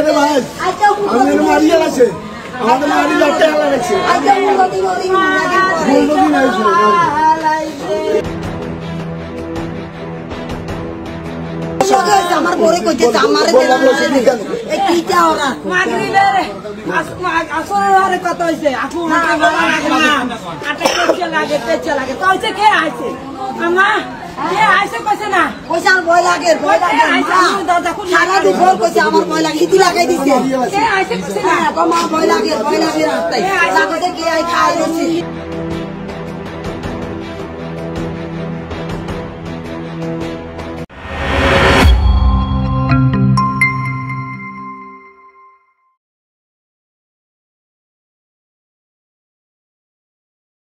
লাগছে রে ভাই, আমাদের মারিয়ে লাগছে, আমাদের মারি লটে লাগছে। আমার বড় কইতে আমার কিটা ওরা মাগরিবের আসরে কত হইছে আপু মাকে বলা লাগে না আটা কেচে লাগে পেচে লাগে তো হইছে কে আইছে আমা কে আইছে কইছে না কইছে আমার ভয় লাগে সারা দুপুর কইছে আমার ভয় লাগে ইতি লাগাই দিছে কে আইছে কইছে না তোমার ভয় লাগে রাস্তায় কে আই খাই দিছে।